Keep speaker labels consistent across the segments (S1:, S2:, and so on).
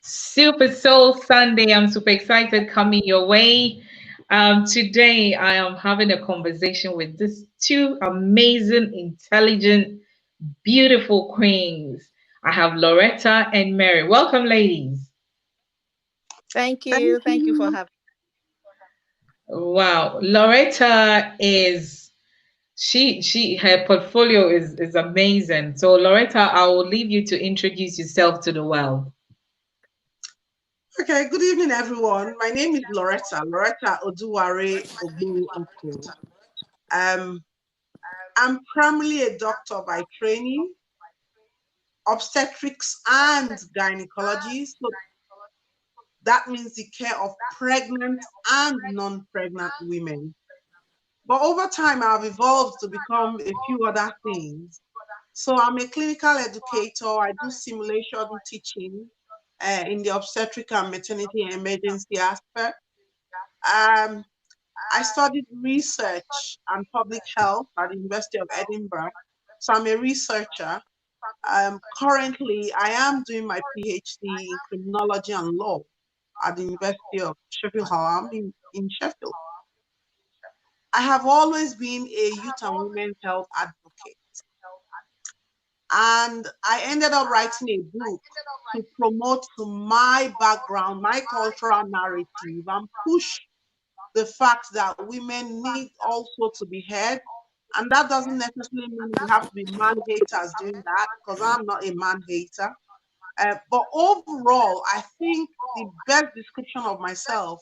S1: Super Soul Sunday. I'm super excited coming your way. Today, I am having a conversation with these two amazing, intelligent, beautiful queens. I have Loretta and Mary. Welcome, ladies.
S2: Thank
S3: Thank
S2: you. Thank you for
S3: you.
S2: having.
S1: Wow, Loretta is she her portfolio is amazing. So, Loretta, I will leave you to introduce yourself to the world.
S3: Okay, good evening, everyone. My name is Loretta Oduware Oko. Um, I'm primarily a doctor by training, obstetrics and gynecology. So that means the care of pregnant and non-pregnant women. But over time, I've evolved to become a few other things. So I'm a clinical educator. I do simulation teaching in the obstetric and maternity emergency aspect. Um, I studied research and public health at the University of Edinburgh. So I'm a researcher. Currently, I am doing my PhD in criminology and law at the University of Sheffield Hallam in Sheffield. I have always been a youth and women's health advocate. And I ended up writing a book to promote my background, my cultural narrative, and push the fact that women need also to be heard. And that doesn't necessarily mean we have to be man haters doing that, because I'm not a man hater. But overall, I think the best description of myself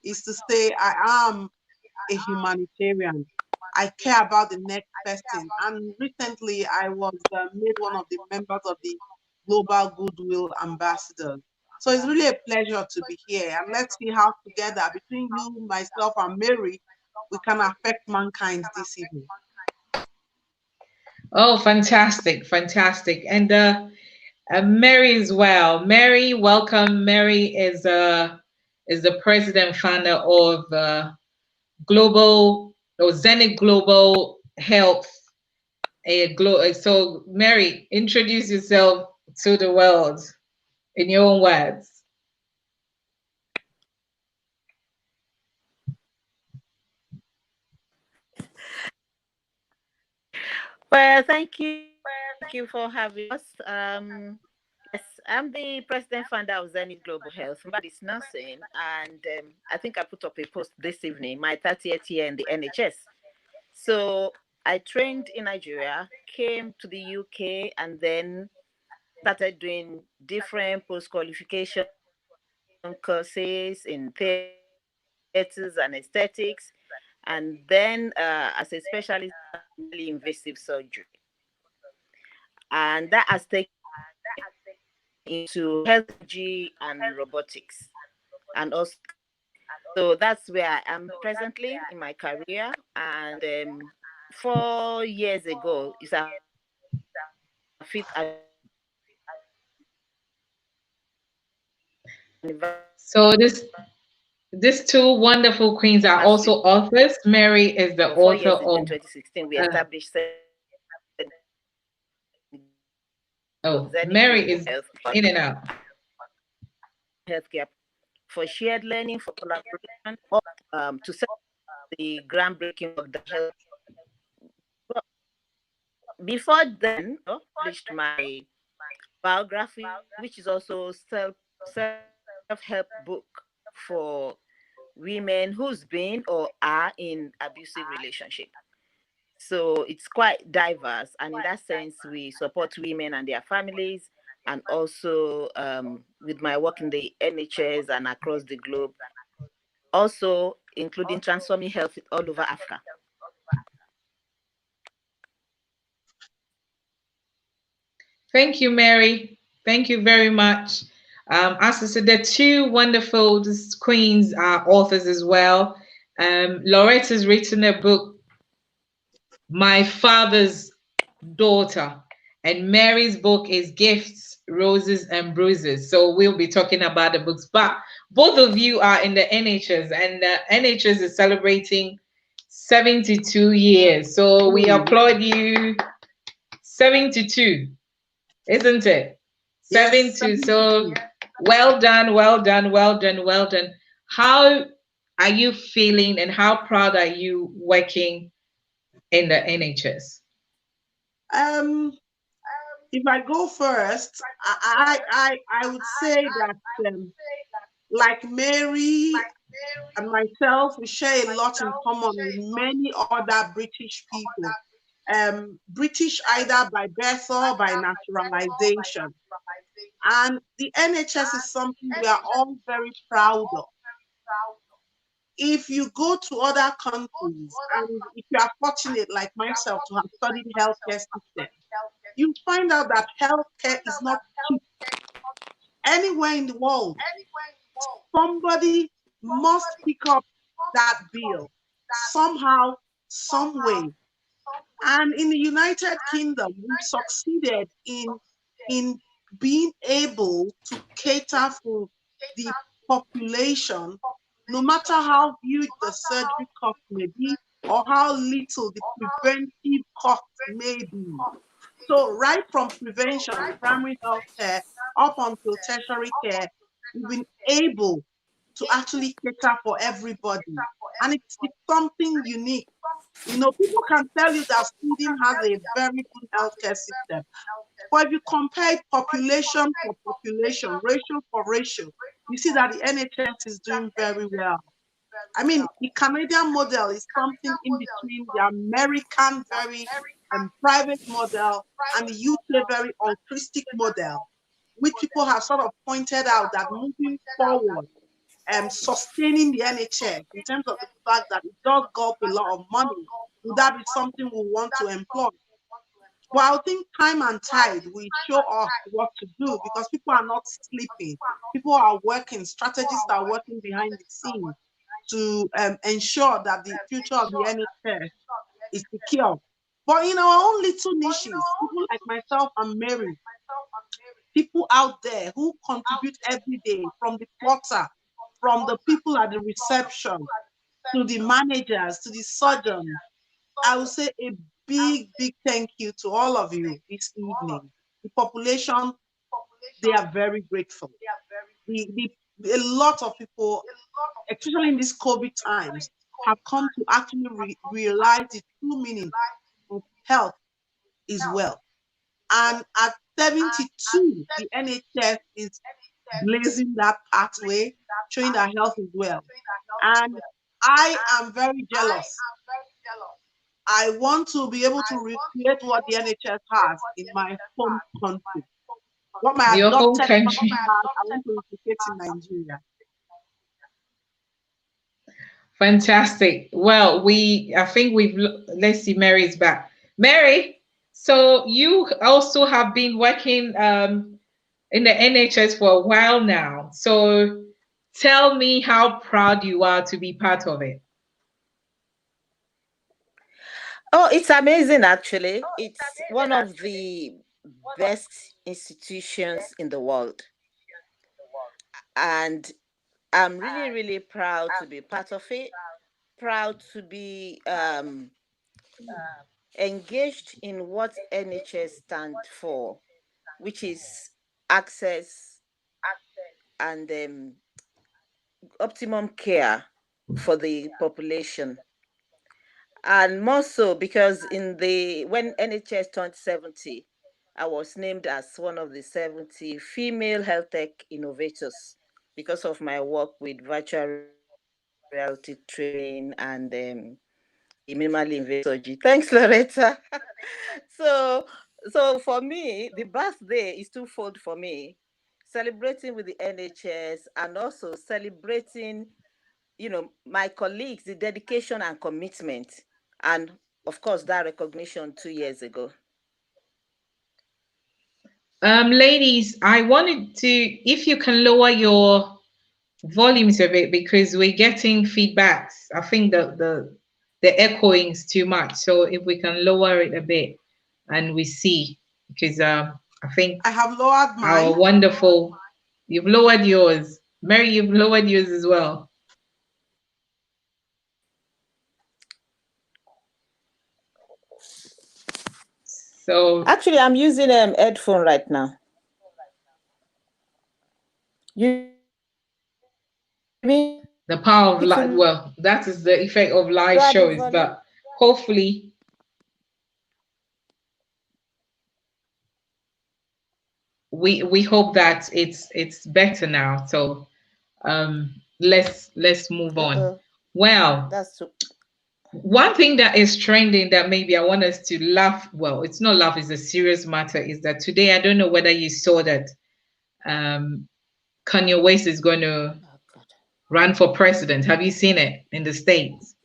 S3: is to say I am a humanitarian. I care about the next person. And recently, I was made one of the members of the Global Goodwill Ambassadors. So it's really a pleasure to be here. And let's see how together, between you, myself, and Mary, we can affect mankind this evening.
S1: Oh, fantastic, fantastic. And Mary as well. Mary, welcome. Mary is the president founder of Global or Zenith Global Health. So, Mary, introduce yourself to the world in your own words.
S2: Well, thank you. Thank you for having us. Yes, I'm the president founder of Zenith Global Health. My is nursing, and I think I put up a post this evening, my 30th year in the NHS. So I trained in Nigeria, came to the UK, and then started doing different post qualification courses in theatres and aesthetics, and then as a specialist in minimally invasive surgery. And that has taken into health technology and robotics and also so that's where I am presently in my career. And 4 years ago is our fifth
S1: So these two wonderful queens are also
S2: anniversary.
S1: authors. Mary is the
S2: So four
S1: author
S2: years ago
S1: of
S2: in 2016 we
S1: uh,
S2: established
S1: oh,
S2: Zenith
S1: Mary
S2: Global
S1: is
S2: Health
S1: in and out.
S2: healthcare for shared learning, for collaboration, to set the groundbreaking work that helps. Well, before then, I published my biography, which is also self-help book for women who's been or are in abusive relationship. So it's quite diverse, and in that sense, we support women and their families, and also with my work in the NHS and across the globe, also including transforming health all over Africa.
S1: Thank you, Mary. Thank you very much. As I said, the two wonderful queens are authors as well. Loretta's written a book, My Father's Daughter, and Mary's book is Gifts, Roses, and Bruises. So we'll be talking about the books. But both of you are in the NHS, and the NHS is celebrating 72 years. So we
S3: Mm,
S1: applaud you. 72, isn't it?
S3: yes,
S1: 72. So
S3: 72.
S1: Well done, well done, well done, well done. How are you feeling and how proud are you working in the NHS?
S3: Um, if I go first, I would say that like Mary and myself, we share a lot in common with many other British people. British either by birth or by naturalization. And the NHS is something we are all very proud of. If you go to other countries and if you are fortunate like myself to have studied healthcare system, you find out that healthcare is not cheap anywhere in the world. Somebody must pick up that bill somehow, some way. And in the United Kingdom, we've succeeded in being able to cater for the population, no matter how huge the surgery cost may be or how little the preventive cost may be. So right from prevention, primary health care, up until tertiary care, we've been able to actually cater for everybody. And it's something unique. You know, people can tell you that Sweden has a very good healthcare system. But if you compare population for population, ratio for ratio, you see that the NHS is doing very well. I mean, the Canadian model is something in between the American very private model and the UK very altruistic model, which people have sort of pointed out that moving forward, sustaining the NHS in terms of the fact that it does gulp a lot of money, would that be something we want to employ? Well, I think time and tide will show us what to do because people are not sleeping. People are working, strategists are working behind the scenes to ensure that the future of the NHS is secure. But in our own little niches, people like myself and Mary, people out there who contribute every day from the porter, from the people at the reception, to the managers, to the surgeons, I will say a big, big thank you to all of you this evening. The population, they are very grateful. A lot of people, especially in these COVID times, have come to actually realize the true meaning of health is wealth. And at 72, the NHS is blazing that pathway, showing that health is wealth. And I am very jealous. I want to be able to recreate what the NHS has in my home country. What my
S1: Your home
S3: adopted
S1: country.
S3: country has, I want to replicate in Nigeria.
S1: Fantastic. Well, I think let's see, Mary's back. Mary, so you also have been working in the NHS for a while now. So tell me how proud you are to be part of it.
S2: Oh, it's amazing, actually. It's one of the best institutions in the world. And I'm really, really proud to be part of it, proud to be engaged in what NHS stands for, which is access and optimum care for the population. And more so because when NHS turned 70, I was named as one of the 70 female health tech innovators because of my work with virtual reality training and the minimally invasive surgery. Thanks, Loretta. so, so for me, the birthday is twofold for me: celebrating with the NHS and also celebrating, my colleagues, the dedication and commitment, and of course that recognition 2 years ago.
S1: Ladies, I wanted to, if you can lower your volumes a bit because we're getting feedbacks. I think the echoing is too much. So if we can lower it a bit and we see, because I think
S3: I have lowered
S1: our
S3: mine.
S1: wonderful, you've lowered yours. Mary, you've lowered yours as well. So
S2: Actually, I'm using headphone right now. You mean to
S1: The power of life.
S2: lower
S1: Well, that is the effect of
S2: the
S1: live
S2: volume?
S1: shows, but hopefully we hope that it's better now. So let's move on. Well,
S2: That's too.
S1: one thing that is trending that maybe I want us to laugh, well, it's not laugh, it's a serious matter, is that today, I don't know whether you saw that um Kanye West is going to
S2: Oh God.
S1: run for president. Have you seen it in the States?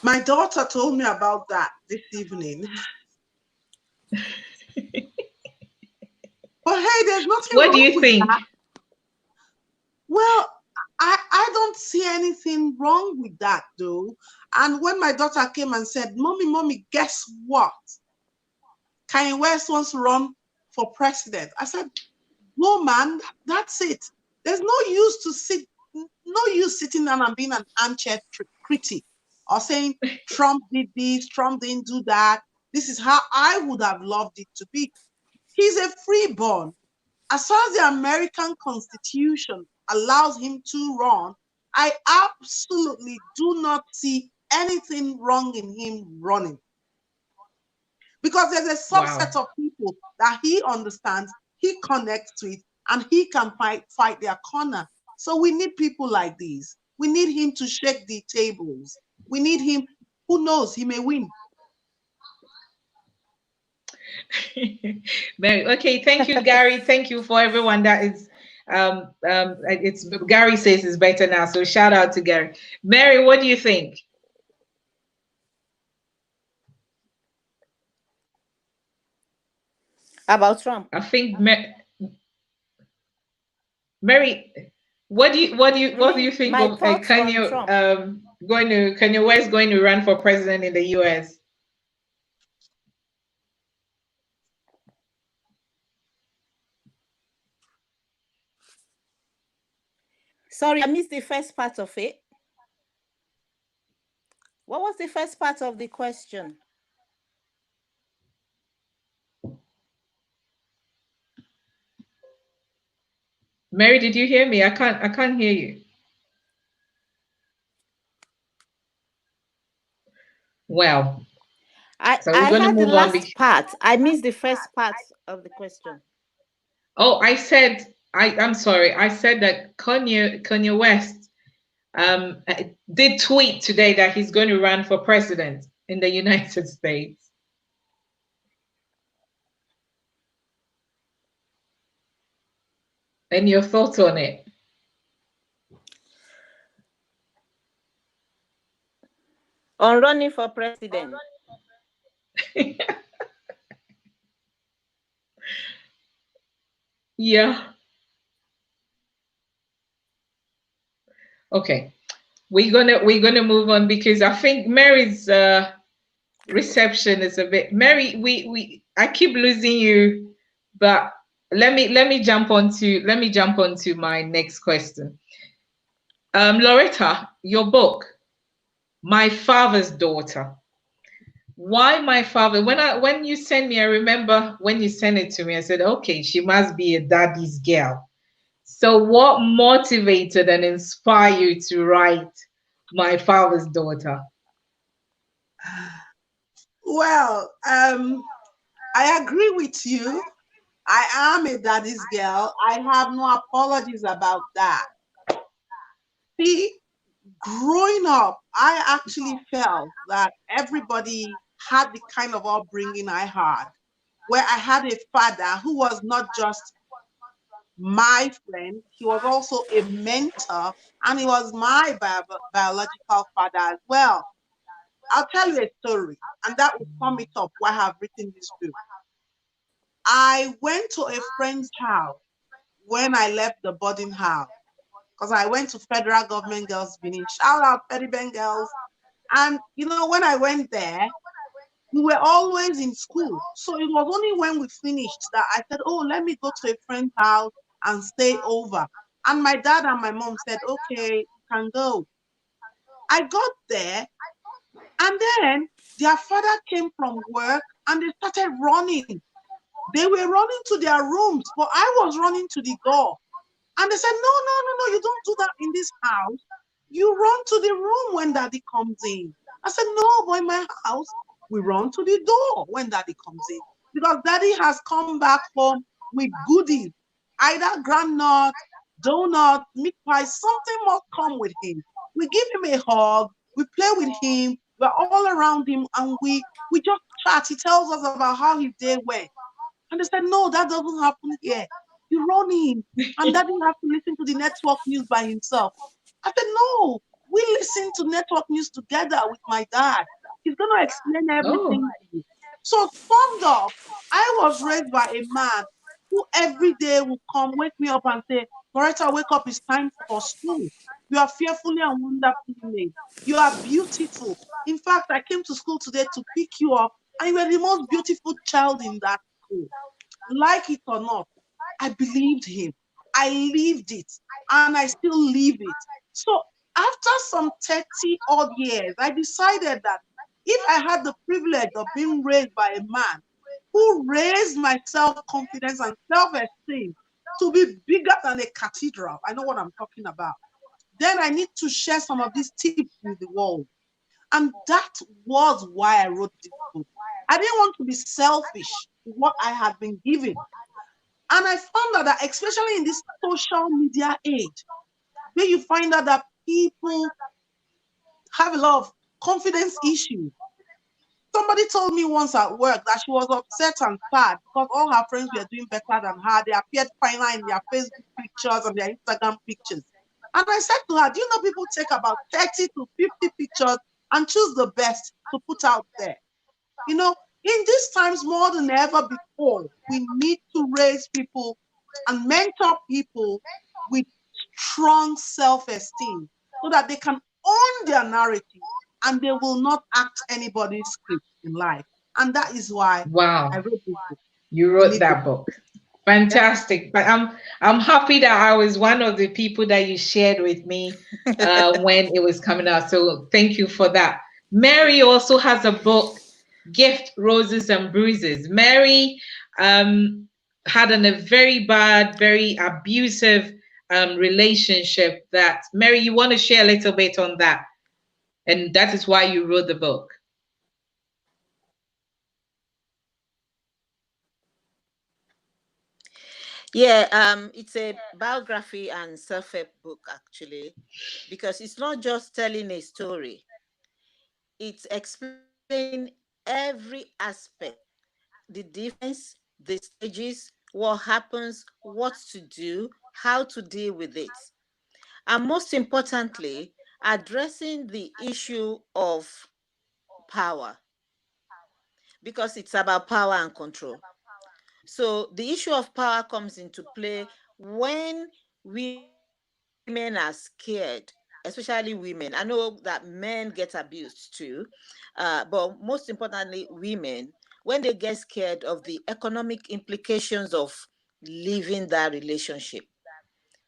S3: My daughter told me about that this evening. But hey, there's nothing
S1: What do
S3: wrong
S1: you
S3: with
S1: think?
S3: that. Well, I don't see anything wrong with that though. And when my daughter came and said, Mommy, guess what? Kanye West wants to run for president. I said, no, man, that's it. There's no use sitting down and being an armchair critic or saying Trump did this, Trump didn't do that. This is how I would have loved it to be. He's a freeborn. As far as the American Constitution allows him to run, I absolutely do not see anything wrong in him running because there's a
S1: Wow.
S3: subset of people that he understands, he connects with, and he can fight their corner. So we need people like these. We need him to shake the tables. We need him. Who knows? He may win.
S1: Very okay. Thank you, Gary. Thank you for everyone that is. It's Gary says it's better now. So shout out to Gary. Mary, what do you think?
S2: About Trump.
S1: I think Mary, what do you
S2: My
S1: think of
S2: thoughts on Trump.
S1: Kanye West going to run for president in the U.S.?
S2: Sorry, I missed the first part of it. What was the first part of the question?
S1: Mary, did you hear me? I can't hear you. Well, so
S2: I
S1: we're going to
S2: had the
S1: move on.
S2: last part. I missed the first part of the question.
S1: Oh, I'm sorry. I said that Kanye West did tweet today that he's going to run for president in the United States. And your thoughts on it?
S2: On running for president.
S1: Yeah. Okay. We're gonna move on because I think Mary's reception is a bit. Mary, we I keep losing you, but let me jump onto my next question. Loretta, your book, My Father's Daughter. Why my father? When you sent me, I remember when you sent it to me, I said, okay, she must be a daddy's girl. So what motivated and inspired you to write My Father's Daughter?
S3: Well, I agree with you. I am a daddy's girl. I have no apologies about that. See, growing up, I actually felt that everybody had the kind of upbringing I had, where I had a father who was not just my friend, he was also a mentor, and he was my biological father as well. I'll tell you a story, and that will sum it up why I have written this book. I went to a friend's house when I left the boarding house because I went to Federal Government Girls Benin. Shout out Fediben Girls. And when I went there, we were always in school. So it was only when we finished that I said, oh, let me go to a friend's house and stay over. And my dad and my mom said, okay, you can go. I got there, and then their father came from work and they started running. They were running to their rooms, but I was running to the door. And they said, no, no, no, no, you don't do that in this house. You run to the room when daddy comes in. I said, no, but in my house, we run to the door when daddy comes in. Because daddy has come back home with goodies, either granite, donut, meat pie, something must come with him. We give him a hug, we play with him, we're all around him, and we just chat. He tells us about how his day went. And they said, no, that doesn't happen here. You run in, and daddy have to listen to the network news by himself. I said, no, we listen to network news together with my dad. He's going to explain
S1: Oh,
S3: everything to you. So, summed up, I was raised by a man who every day would come, wake me up and say, Loretta, wake up, it's time for school. You are fearfully and wonderfully made. You are beautiful. In fact, I came to school today to pick you up, and you were the most beautiful child in that school. Like it or not, I believed him. I lived it, and I still live it. So after some 30 odd years, I decided that if I had the privilege of being raised by a man who raised my self-confidence and self-esteem to be bigger than a cathedral, I know what I'm talking about, then I need to share some of these tips with the world. And that was why I wrote this book. I didn't want to be selfish with what I had been given. And I found out that, especially in this social media age, where you find out that people have a lot of confidence issues. Somebody told me once at work that she was upset and sad because all her friends were doing better than her. They appeared finer in their Facebook pictures and their Instagram pictures. And I said to her, do you know people take about 30 to 50 pictures and choose the best to put out there? You know, in these times more than ever before, we need to raise people and mentor people with strong self-esteem so that they can own their narrative and they will not act anybody's script in life. And that is why I
S1: wow.
S3: wrote this book.
S1: You
S3: You
S1: wrote
S3: need to.
S1: that book.
S3: Yeah.
S1: Fantastic. But I'm happy that I was one of the people that you shared with me when it was coming out. So thank you for that. Mary also has a book, Gift, Roses and Bruises. Mary had a very bad, very abusive relationship that Mary, you want to share a little bit on that. And that is why you wrote the book.
S2: Yeah, it's a biography and self-help book actually, because it's not just telling a story; it's explaining every aspect, the difference, the stages, what happens, what to do, how to deal with it, and most importantly, addressing the issue of power, because it's about power and control. So the issue of power comes into play when women are scared, especially women. I know that men get abused too, but most importantly, women, when they get scared of the economic implications of leaving that relationship,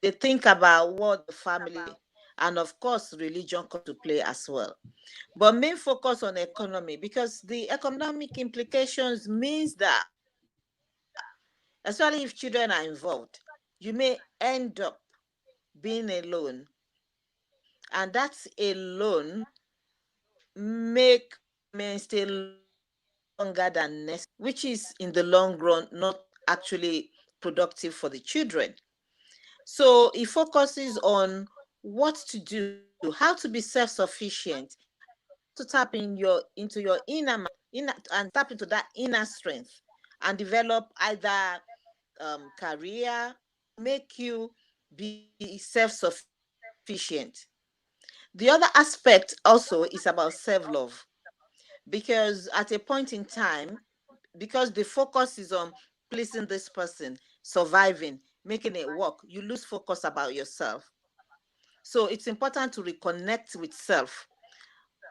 S2: they think about what the family, and of course, religion come to play as well. But main focus on economy, because the economic implications means that, especially if children are involved, you may end up being alone, and that's alone make women stay longer than necessary, which is in the long run not actually productive for the children. So it focuses on what to do, how to be self-sufficient, how to tap into your inner man, and tap into that inner strength, and develop either career, make you be self-sufficient. The other aspect also is about self-love, because at a point in time, because the focus is on pleasing this person, surviving, making it work, you lose focus about yourself. So it's important to reconnect with self,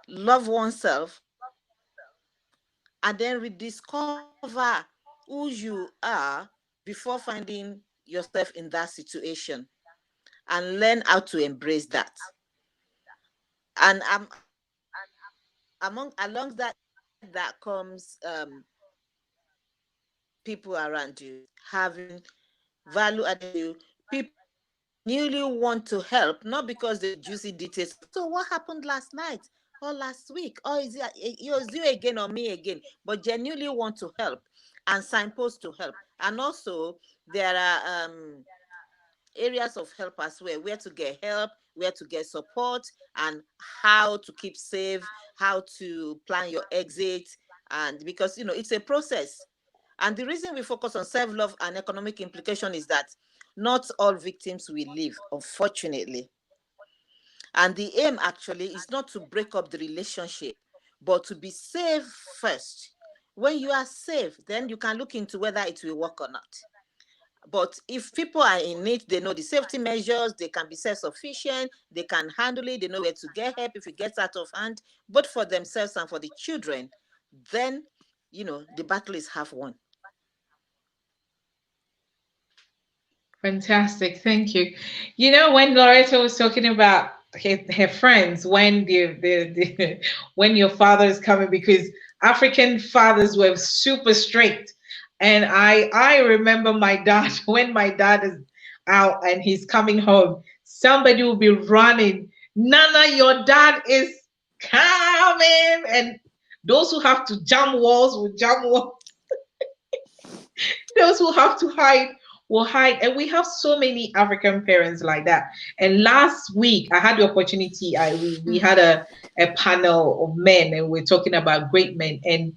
S2: love oneself, and then rediscover who you are before finding yourself in that situation, and learn how to embrace that. And alongside that comes peace of mind. people around you, having value added to you, people who genuinely want to help, not because the juicy details of, so what happened last night or last week, or is you again or me again, but genuinely want to help and signpost to help. And also there are areas of help as well, where to get help, where to get support, and how to keep safe, how to plan your exit. And because it's a process. And the reason we focus on self-love and economic implication is that not all victims will live, unfortunately. And the aim actually is not to break up the relationship, but to be safe first. When you are safe, then you can look into whether it will work or not. But if people are in need, they know the safety measures, they can be self-sufficient, they can handle it, they know where to get help if it gets out of hand, both for themselves and for the children, then, the battle is half won.
S1: Fantastic, thank you. You know, when Loretta was talking about her friends, when when your father is coming, because African fathers were super strict, and I remember my dad when my dad is out and he's coming home, somebody will be running, Nana, your dad is coming, and those who have to jump walls will jump walls. Those who have to hide will hide. And we have so many African parents like that. And last week, I had the opportunity, we had a panel of men, and we're talking about great men, and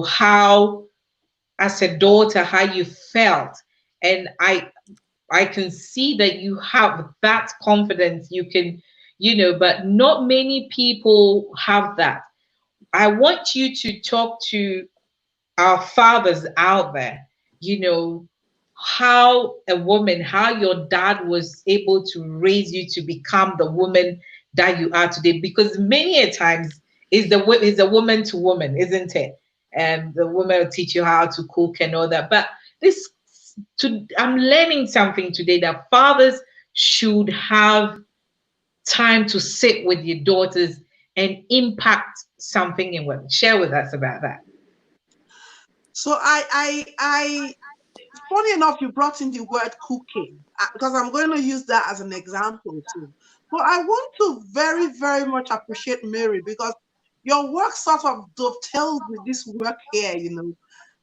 S1: how, as a daughter, how you felt. And I can see that you have that confidence. You can, but not many people have that. I want you to talk to our fathers out there, you know, how your dad was able to raise you to become the woman that you are today. Because many a times is a woman to woman, isn't it? And the woman will teach you how to cook and all that. But this, I'm learning something today, that fathers should have time to sit with your daughters and impact something in women. Share with us about that.
S3: So funny enough, you brought in the word cooking because I'm going to use that as an example too. But I want to very, very much appreciate Mary, because your work sort of dovetails with this work here,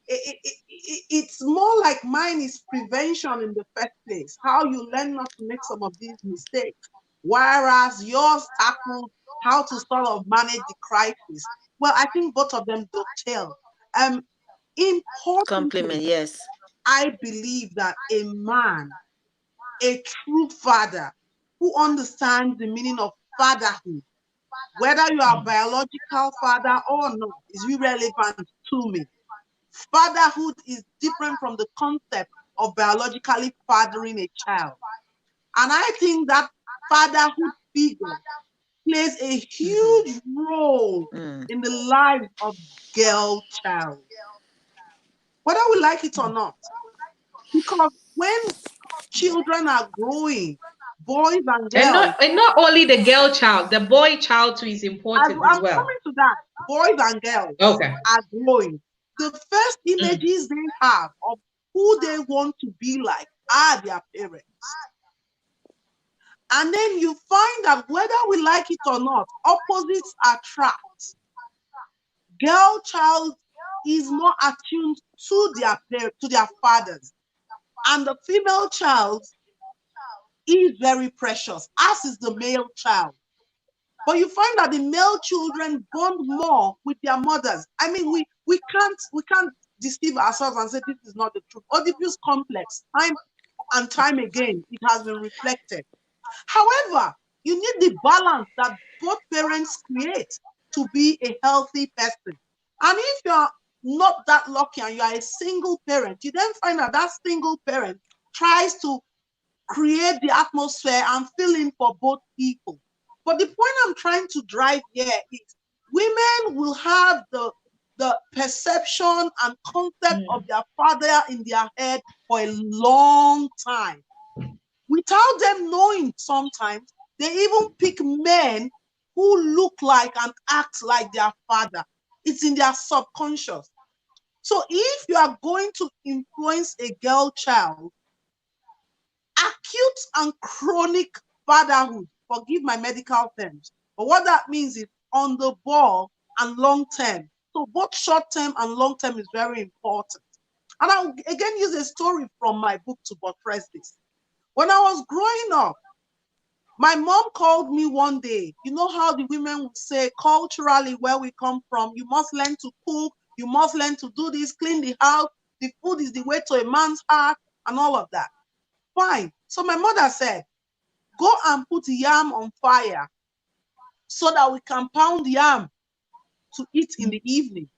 S3: it's more like mine is prevention in the first place, how you learn not to make some of these mistakes, whereas yours tackles how to sort of manage the crisis. Well, I think both of them dovetail. Um,
S2: Compliment,
S3: Importantly,
S2: yes.
S3: I believe that a man, a true father who understands the meaning of fatherhood, whether you are a biological father or not, is irrelevant to me. Fatherhood is different from the concept of biologically fathering a child. And I think that fatherhood figure plays a huge role
S2: Mm.
S3: in the life of girl child, whether we like it or not. Because when children are growing, boys and girls,
S1: And not only the girl child, the boy child too is
S3: as
S1: important as
S3: I'm
S1: well.
S3: coming to that, boys and girls
S1: Okay.
S3: are growing. The first
S1: Mm.
S3: images they have of who they want to be like are their parents. And then you find that whether we like it or not, opposites attract. Girl child is more attuned to their fathers, and the female child is very precious, as is the male child. But you find that the male children bond more with their mothers. I mean, we can't deceive ourselves and say this is not the truth. Oedipus complex, time and time again, it has been reflected. However, you need the balance that both parents create to be a healthy person. And if you're not that lucky and you are a single parent, you then find that that single parent tries to create the atmosphere and fill in for both people. But the point I'm trying to drive here is women will have the perception and concept of
S1: Mm.
S3: their father in their head for a long time. Without them knowing, sometimes they even pick men who look like and act like their father. It's in their subconscious. So if you are going to influence a girl child, acute and chronic fatherhood, forgive my medical terms, but what that means is on the ball and long term. So both short term and long term is very important. And I'll again use a story from my book to buttress this. When I was growing up, my mom called me one day. You know how the women would say, culturally, where we come from, you must learn to cook, you must learn to do this, clean the house, the food is the way to a man's heart, and all of that. Fine. So my mother said, go and put yam on fire so that we can pound yam to eat in the evening.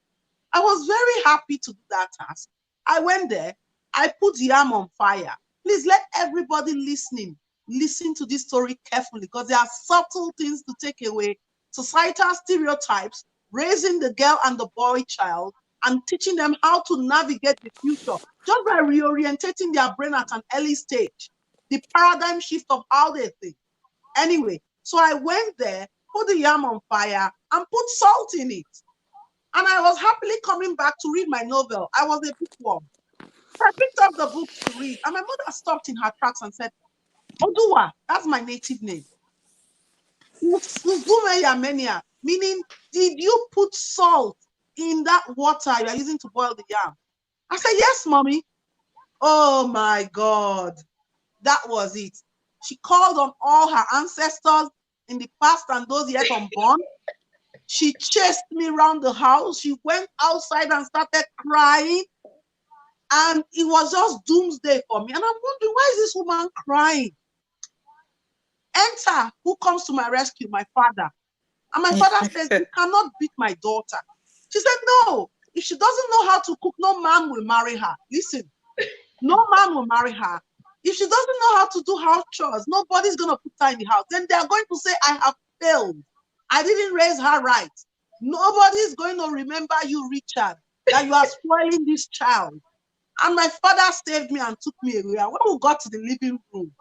S3: I was very happy to do that task. I went there, I put yam on fire. Please let everybody listening listen to this story carefully, because there are subtle things to take away. Societal stereotypes, raising the girl and the boy child, and teaching them how to navigate the future just by reorientating their brain at an early stage. The paradigm shift of how they think. Anyway, so I went there, put the yam on fire, and put salt in it. And I was happily coming back to read my novel. I was a bookworm. So I picked up the book to read, and my mother stopped in her tracks and said, Oduwa, that's my native name. Uzume Yamenia, meaning, did you put salt in that water you're using to boil the yam? I said, yes, mommy. Oh my God, that was it. She called on all her ancestors in the past and those yet unborn. She chased me around the house. She went outside and started crying. And it was just doomsday for me. And I'm wondering, why is this woman crying? Enter, who comes to my rescue? My father. And my father says, you cannot beat my daughter. She said, no, if she doesn't know how to cook, no man will marry her. Listen, no man will marry her. If she doesn't know how to do house chores, nobody's going to put her in the house. Then they are going to say, I have failed. I didn't raise her right. Nobody's going to remember you, Richard, that you are spoiling this child. And my father saved me and took me away. And when we got to the living room,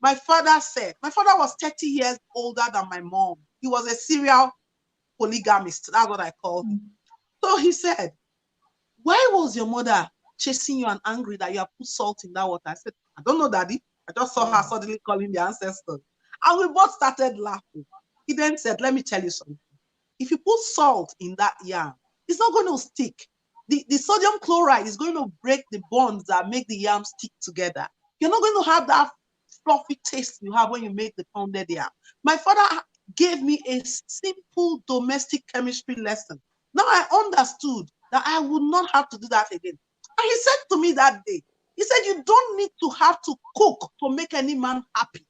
S3: my father said, my father was 30 years older than my mom. He was a serial polygamist. That's what I call him. So he said, why was your mother chasing you and angry that you have put salt in that water? I said, I don't know, Daddy. I just saw her suddenly calling the ancestors. And we both started laughing. He then said, let me tell you something. If you put salt in that yam, it's not going to stick. The sodium chloride is going to break the bonds that make the yam stick together. You're not going to have that fluffy taste you have when you make the pounded yam. My father gave me a simple domestic chemistry lesson. Now I understood that I would not have to do that again. And he said to me that day, he said, you don't need to have to cook to make any man happy.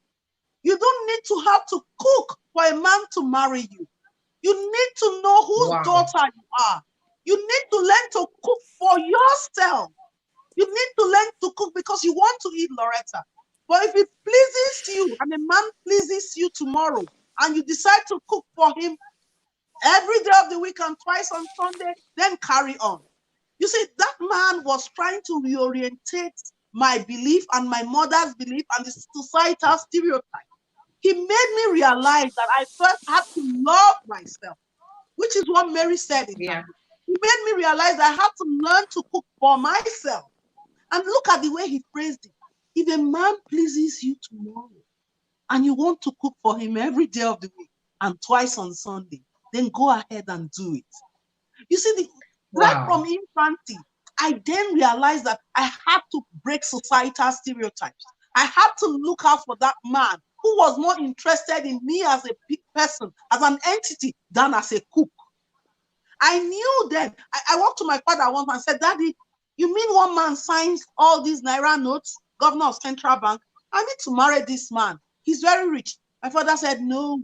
S3: You don't need to have to cook for a man to marry you. You need to know whose daughter you are. You need to learn to cook for yourself. You need to learn to cook because you want to eat, Loretta. But if it pleases you and a man pleases you tomorrow and you decide to cook for him every day of the week and twice on Sunday, then carry on. You see, that man was trying to reorientate my belief and my mother's belief and the societal stereotype. He made me realize that I first had to love myself, which is what Mary said in her book. He made me realize I had to learn to cook for myself. And look at the way he phrased it. If a man pleases you tomorrow and you want to cook for him every day of the week and twice on Sunday, then go ahead and do it. You see, right from infancy, I then realized that I had to break societal stereotypes. I had to look out for that man who was more interested in me as a person, as an entity, than as a cook. I knew then. I walked to my father once and said, Daddy, you mean one man signs all these Naira notes, governor of Central Bank? I need to marry this man. He's very rich. My father said, no.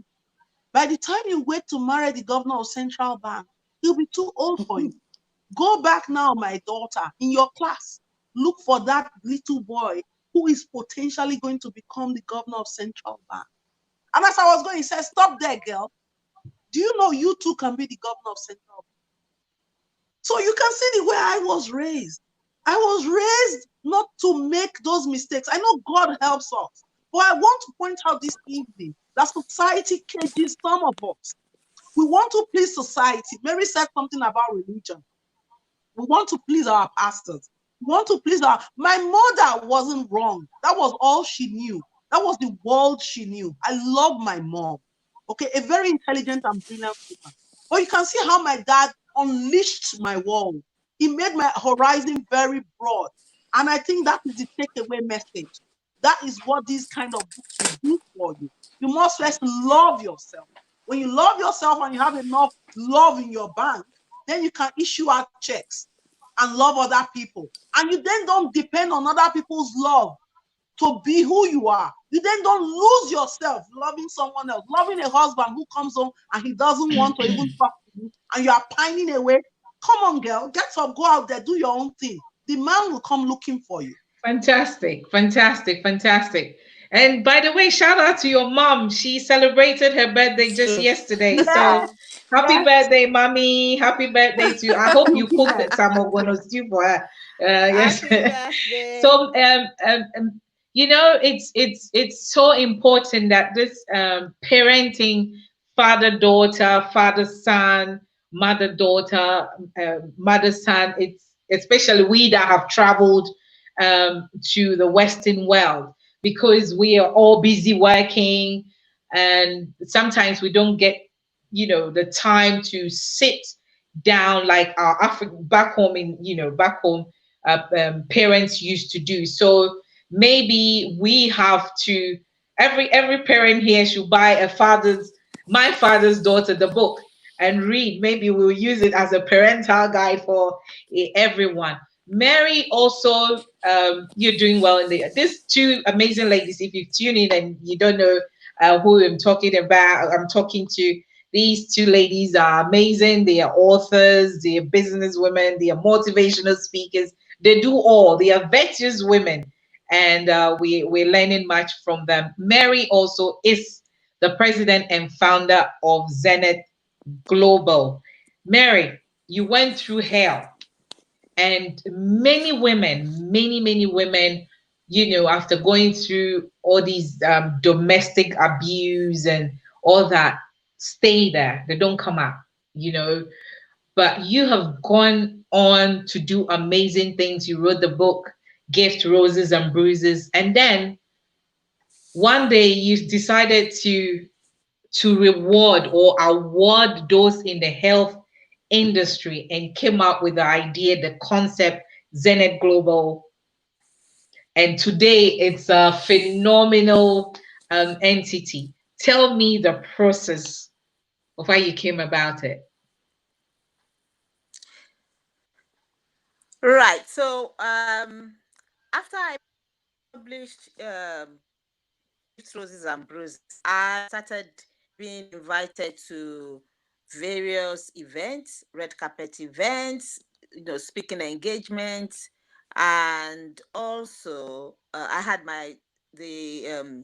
S3: By the time you wait to marry the governor of Central Bank, he'll be too old for you. Go back now, my daughter, in your class. Look for that little boy who is potentially going to become the governor of Central Bank. And as I was going, he said, stop there, girl. Do you know you too can be the governor of Central Bank? So you can see the way I was raised. I was raised not to make those mistakes. I know God helps us. But I want to point out this evening that society cages some of us. We want to please society. Mary said something about religion. We want to please our pastors. We want to please our. My mother wasn't wrong. That was all she knew. That was the world she knew. I love my mom. Okay, a very intelligent and brilliant woman. But you can see how my dad unleashed my world. He made my horizon very broad. And I think that is the takeaway message. That is what these kind of books will do for you. You must first love yourself. When you love yourself and you have enough love in your bank, then you can issue out checks and love other people. And you then don't depend on other people's love to be who you are. You then don't lose yourself loving someone else, loving a husband who comes home and he doesn't want to even talk to you and you are pining away. Come on, girl, get up, go out there, do your own thing. The man will come looking for you.
S1: Fantastic, fantastic, fantastic. And by the way, shout out to your mom. She celebrated her birthday just yesterday.
S2: Yeah.
S1: So
S3: Yes,
S1: happy
S3: yes.
S1: birthday, mommy. Happy birthday to you. I hope you cooked
S3: Yes.
S1: some ogbono stew for her. Yes.
S2: Happy birthday.
S1: So it's so important that this parenting, father daughter, father son, mother daughter, mother son, it's especially we that have traveled to the Western world, because we are all busy working, and sometimes we don't get, the time to sit down like our African back home back home parents used to do. So maybe we have to, every parent here should buy a father's my father's daughter the book and read. Maybe we'll use it as a parental guide for everyone. Mary, also, you're doing well in the. These two amazing ladies. If you tune in and you don't know who I'm talking about, I'm talking to. These two ladies are amazing. They are authors. They are business women. They are motivational speakers. They do all. They are virtuous women, and we're learning much from them. Mary also is the president and founder of Zenith Global. Mary, you went through hell, and many women, after going through all these domestic abuse and all that, stay there. They don't come out, you know. But you have gone on to do amazing things. You wrote the book Gift, Roses and Bruises, and then one day you decided to reward or award those in the health industry, and came up with the idea, the concept, Zenith Global. And today it's a phenomenal entity. Tell me the process of how you came about it.
S2: Right. So after I published Gifts, Roses and Bruises, I started being invited to various events, red carpet events, speaking engagements, and also I had the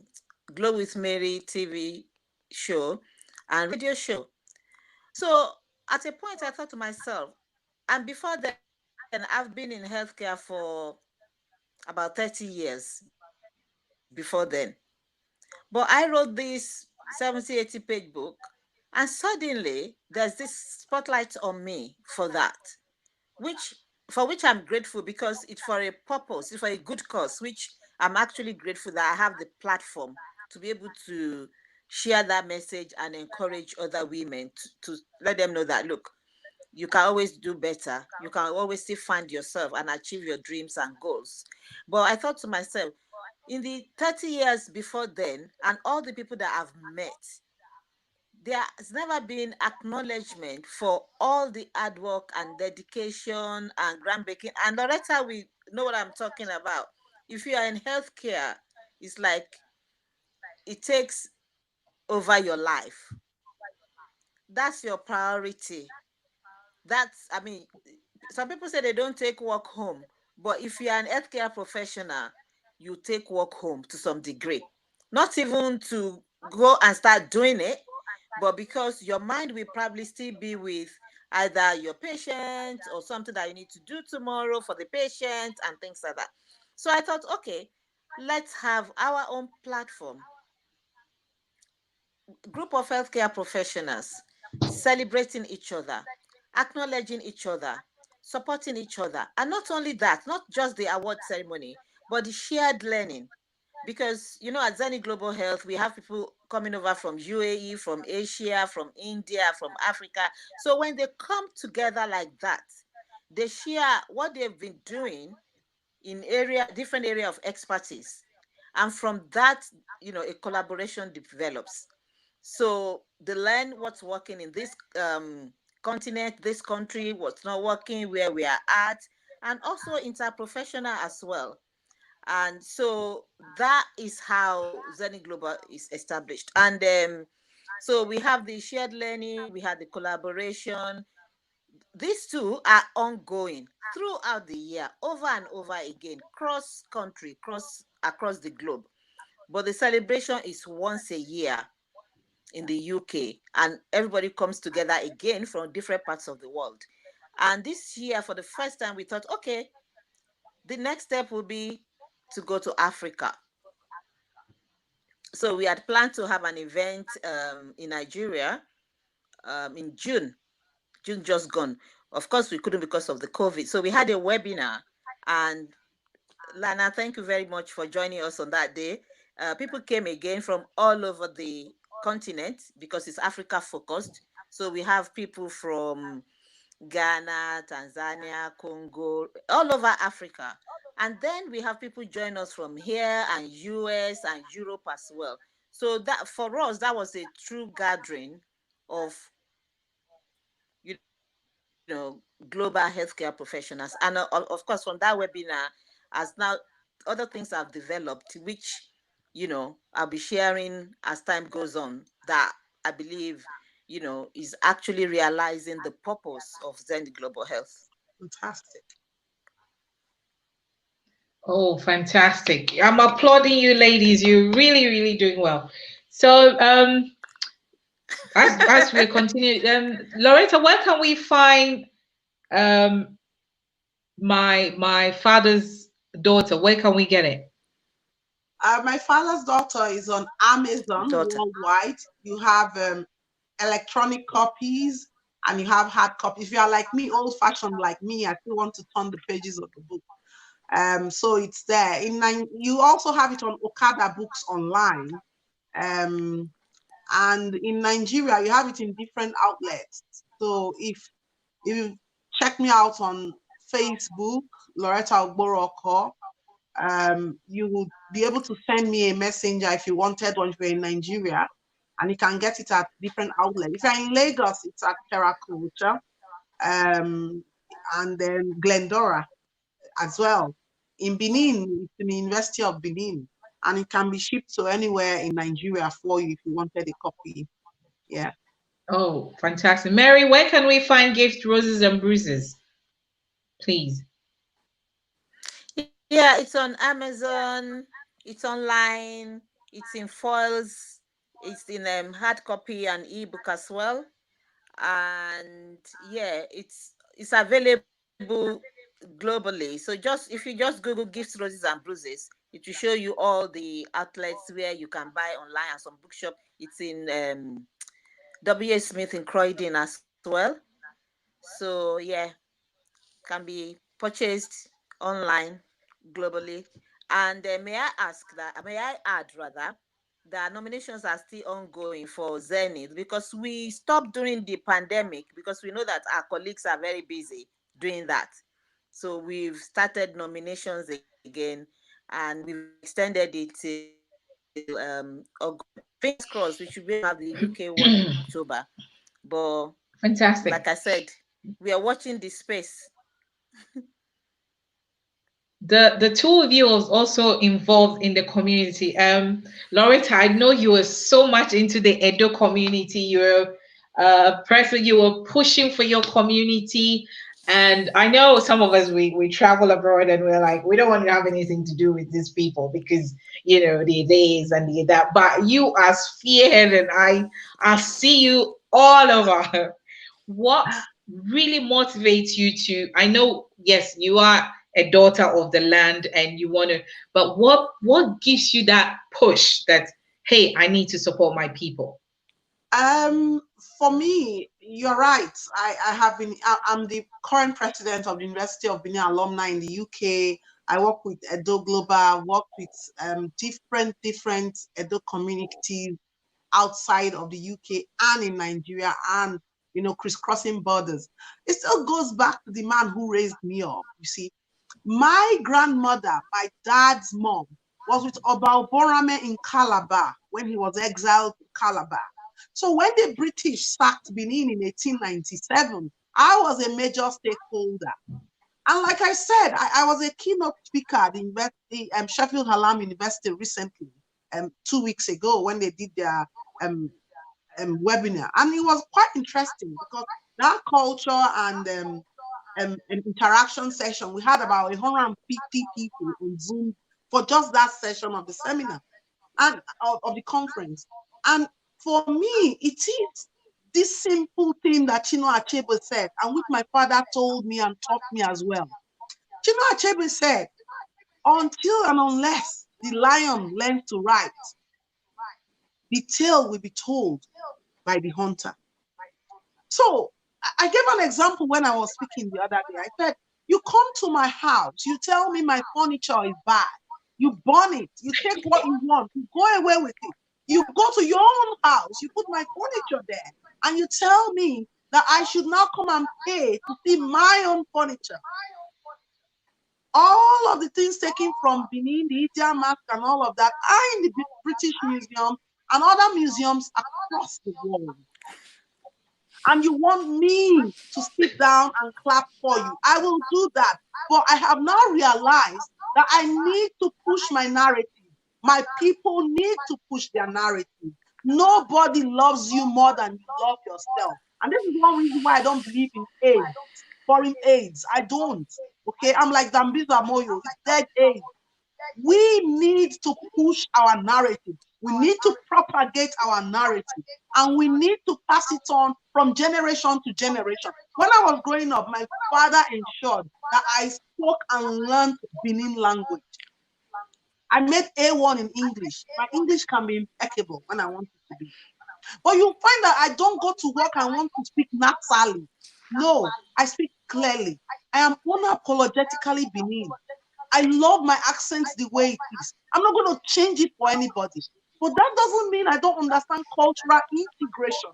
S2: Glow with Mary TV show and radio show. So at a point, I thought to myself, and before then, I've been in healthcare for about 30 years before then. But I wrote this 70, 80 page book, and suddenly there's this spotlight on me for that, which for which I'm grateful, because it's for a purpose, it's for a good cause, which I'm actually grateful that I have the platform to be able to share that message and encourage other women to let them know that, look, you can always do better. You can always still find yourself and achieve your dreams and goals. But I thought to myself, in the 30 years before then, and all the people that I've met, there has never been acknowledgement for all the hard work and dedication and groundbreaking. And Loretta, we know what I'm talking about. If you are in healthcare, it's like it takes over your life. That's your priority. I mean, some people say they don't take work home, but if you're an healthcare professional, you take work home to some degree. Not even to go and start doing it, but because your mind will probably still be with either your patient or something that you need to do tomorrow for the patient and things like that. So I thought, okay, let's have our own platform, group of healthcare professionals celebrating each other, acknowledging each other. supporting each other. And not only that, not just the award ceremony, but the shared learning. Because, at Zenith Global Health, we have people coming over from UAE, from Asia, from India, from Africa. So when they come together like that, they share what they've been doing in different area of expertise. And from that, a collaboration develops. So they learn what's working in this continent, this country, what's not working, where we are at, and also interprofessional as well. And so that is how Zenith Global is established. And so we have the shared learning, we have the collaboration. These two are ongoing throughout the year, over and over again, cross country, across the globe. But the celebration is once a year in the UK, and everybody comes together again from different parts of the world. And this year, for the first time, we thought, okay, the next step will be to go to Africa. So we had planned to have an event in Nigeria in June just gone. Of course, we couldn't because of the COVID. So we had a webinar, and Lana, thank you very much for joining us on that day. People came again from all over the continent because it's Africa focused. So we have people from Ghana, Tanzania, Congo, all over Africa. And then we have people join us from here and US and Europe as well. So that for us, that was a true gathering of, global healthcare professionals. And of course, from that webinar, as now other things have developed, which, I'll be sharing as time goes on, that I believe, is actually realizing the purpose of Zen Global Health.
S3: Fantastic.
S1: Oh, fantastic. I'm applauding you, ladies. You're really, really doing well. So, as we continue, Loretta, where can we find um my father's daughter? Where can we get it?
S3: My father's daughter is on Amazon
S2: Daughter.
S3: worldwide. You have electronic copies and you have hard copies. If you are like me, old fashioned like me, I still want to turn the pages of the book. So it's there. You also have it on Okada Books online. Um, and in Nigeria, you have it in different outlets. So if you check me out on Facebook, Loretta Oduware, you would be able to send me a messenger if you wanted one if you're in Nigeria, and you can get it at different outlets. If you're in Lagos, it's at Terra Culture, and then Glendora as well. In Benin, it's in the University of Benin, and it can be shipped to anywhere in Nigeria for you if you wanted a copy. Yeah.
S1: Oh, fantastic. Mary, where can we find Gift Roses and Bruises? Please.
S2: Yeah, it's on Amazon, it's online, it's in foils, it's in hard copy and ebook as well. And yeah, it's available globally. So just if you just Google Gifts, Roses and Bruises, it will show you all the outlets where you can buy online and some bookshop. It's in W.A. Smith in Croydon as well. So yeah, can be purchased online globally. And may I add rather, the nominations are still ongoing for Zenith because we stopped during the pandemic because we know that our colleagues are very busy doing that. So we've started nominations again and we've extended it till August. Fingers crossed, we should be able to have the UK one in October. But
S1: Fantastic.
S2: like I said, we are watching the space.
S1: The two of you was also involved in the community. Loretta, I know you were so much into the Edo community. You're person, you were pushing for your community. And I know some of us we travel abroad and we're like, we don't want to have anything to do with these people because the days and the that. But you are spearhead and I see you all over. What really motivates you to, I know, yes, you are a daughter of the land and you want to, but what gives you that push that, hey, I need to support my people?
S3: Um, for me, you're right. I have been, I'm the current president of the University of Benin Alumni in the UK. I work with Edo Global, work with different Edo communities outside of the UK and in Nigeria and, crisscrossing borders. It still goes back to the man who raised me up. You see, my grandmother, my dad's mom, was with Oba Oborame in Calabar when he was exiled to Calabar. So when the British sacked Benin in 1897, I was a major stakeholder. And like I said, I was a keynote speaker at the university, Sheffield Hallam University recently, 2 weeks ago when they did their um, webinar. And it was quite interesting because that culture and an interaction session, we had about 150 people on Zoom for just that session of the seminar and of the conference. And for me, it is this simple thing that Chino Achebe said, and which my father told me and taught me as well. Chino Achebe said, until and unless the lion learns to write, the tale will be told by the hunter. So I gave an example when I was speaking the other day. I said, you come to my house, you tell me my furniture is bad, you burn it, you take what you want, you go away with it. You go to your own house, you put my furniture there, and you tell me that I should now come and pay to see my own furniture. All of the things taken from Benin, the Indian mask, and all of that are in the British Museum and other museums across the world. And you want me to sit down and clap for you, I will do that. But I have now realized that I need to push my narrative. My people need to push their narrative. Nobody loves you more than you love yourself. And this is one reason why I don't believe in AIDS, foreign AIDS. I don't. Okay, I'm like Zambiza Moyo, it's dead AIDS. We need to push our narrative. We need to propagate our narrative. And we need to pass it on from generation to generation. When I was growing up, my father ensured that I spoke and learned Benin language. I made A1 in English. My English can be impeccable when I want it to be. But you find that I don't go to work and want to speak nasally. No, I speak clearly. I am unapologetically Benin. I love my accent the way it is. I'm not going to change it for anybody. But that doesn't mean I don't understand cultural integration.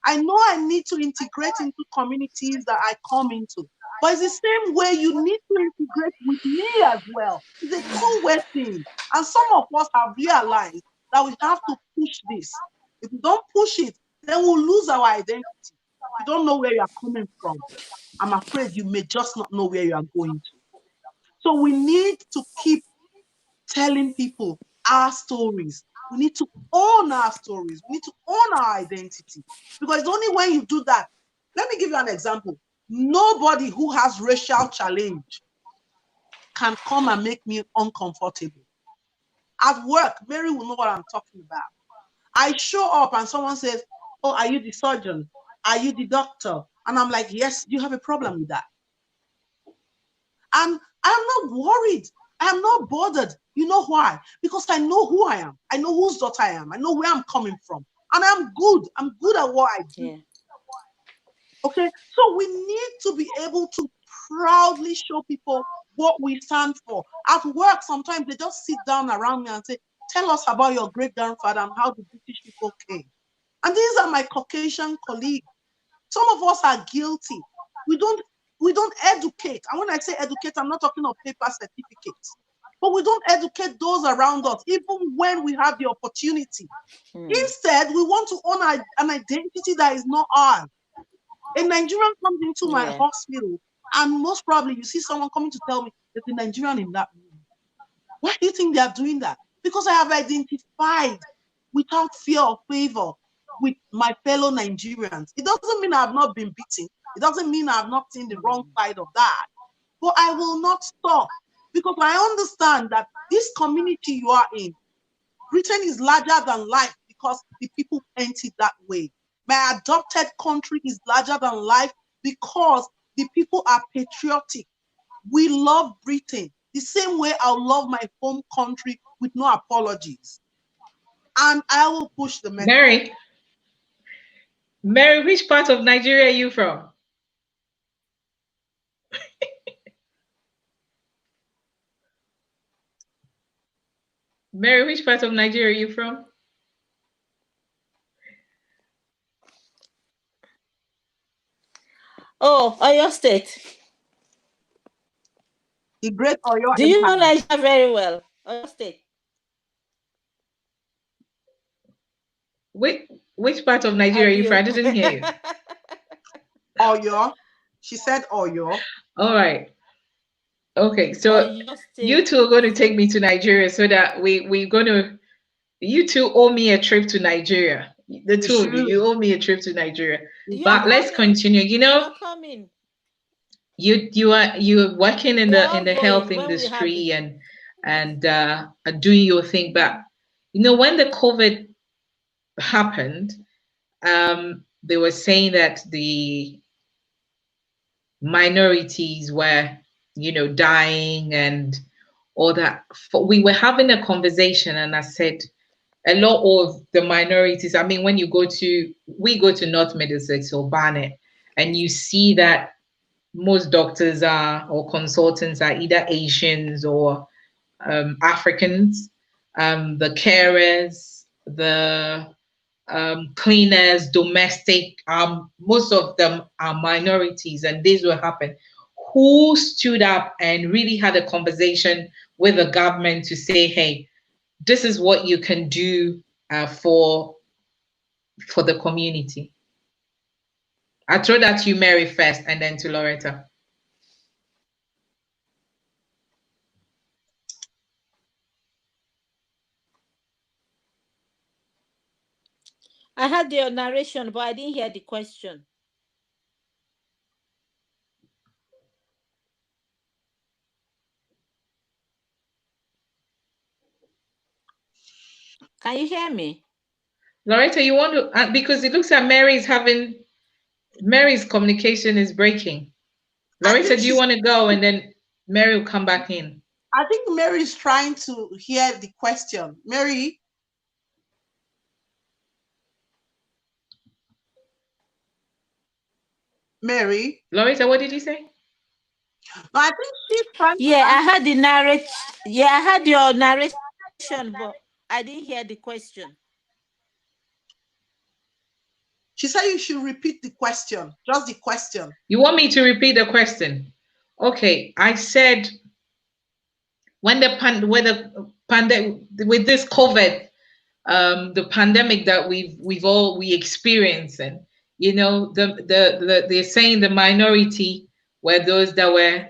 S3: I know I need to integrate into communities that I come into. But it's the same way you need to integrate with me as well. It's a two-way thing. And some of us have realized that we have to push this. If we don't push it, then we'll lose our identity. You don't know where you are coming from. I'm afraid you may just not know where you are going to. So we need to keep telling people our stories. We need to own our stories. We need to own our identity. Because it's only when you do that. Let me give you an example. Nobody who has racial challenge can come and make me uncomfortable. At work, Mary will know what I'm talking about. I show up and someone says, oh, are you the surgeon? Are you the doctor? And I'm like, yes, do you have a problem with that? And I'm not worried. I'm not bothered. You know why? Because I know who I am. I know whose daughter I am. I know where I'm coming from. And I'm good. I'm good at what I do.
S2: Yeah.
S3: Okay? So we need to be able to proudly show people what we stand for. At work, sometimes they just sit down around me and say, tell us about your great grandfather and how the British people came. And these are my Caucasian colleagues. Some of us are guilty. We don't educate. And when I say educate, I'm not talking of paper certificates. But we don't educate those around us, even when we have the opportunity. Instead, we want to own an identity that is not ours. A Nigerian comes into my hospital, and most probably you see someone coming to tell me there's a Nigerian in that room. Why do you think they are doing that? Because I have identified without fear or favor with my fellow Nigerians. It doesn't mean I have not been beaten. It doesn't mean I have not seen the wrong side of that. But I will not stop because I understand that this community you are in, Britain is larger than life because the people paint it that way. My adopted country is larger than life because the people are patriotic. We love Britain the same way I'll love my home country with no apologies. And I will push the message.
S1: Very, Mary, which part of Nigeria are you from? Mary, which part of Nigeria are you from?
S2: Oh, Oyo State.
S3: The Great Oyo
S2: Do you know
S3: Empire.
S2: Nigeria very well? Oyo State.
S1: Which part of Nigeria are you from? I
S2: Abio.
S1: didn't hear you.
S3: Oyo. She said Oyo.
S1: All right. Okay, so
S2: Oyo
S1: you
S2: State.
S1: two are going to take me to Nigeria so that we're going to, you two owe me a trip to Nigeria. The
S3: You
S1: two of you,
S3: should.
S1: you owe me a trip to Nigeria.
S3: You
S2: You're
S1: But
S3: should.
S1: let's
S2: coming.
S1: continue.
S2: You're coming.
S1: You're working in
S2: We're
S1: the
S2: all
S1: health
S2: going when we have the.
S1: industry and are doing your thing. But when the COVID happened, they were saying that the minorities were, dying and all that. We were having a conversation, and I said a lot of the minorities. I mean, when we go to North Middlesex or Barnet, and you see that most doctors are or consultants are either Asians or Africans, the carers, the cleaners, domestic, most of them are minorities, and this will happen. Who stood up and really had a conversation with the government to say, hey, this is what you can do for the community? I throw that to you, Mary, first, and then to Loretta.
S2: I had your narration, but I didn't hear the question. Can you hear me?
S1: Loretta, you want to, because it looks like Mary's communication is breaking.
S3: I
S1: Loretta,
S3: think
S1: do you want to go and then Mary will come back in?
S3: I think Mary is trying to hear the question. Mary. Mary.
S1: Loretta, what did you say?
S3: No, I think she's trying to
S2: Yeah, I
S3: answer.
S2: had the narrate. Yeah, I had your narration, but I didn't hear the question.
S3: She said you should repeat the question, just the question.
S1: You want me to repeat the question? Okay, I said when the pandemic with this COVID, the pandemic that we experienced, and they're saying the minority were those that were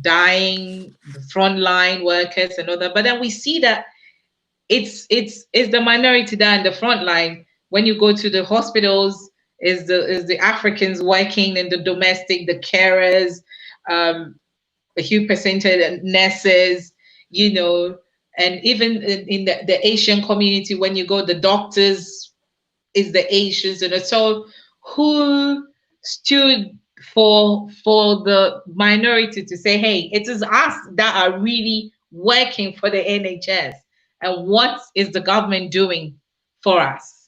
S1: dying, the frontline workers and all that. But then we see that it's the minority that in the front line. When you go to the hospitals, is the Africans working in the domestic, the carers, um, a huge percentage of nurses, you know, and even in the Asian community, when you go, the doctors is the Asians, and so who stood for the minority to say, hey, it is us that are really working for the NHS, and what is the government doing for us?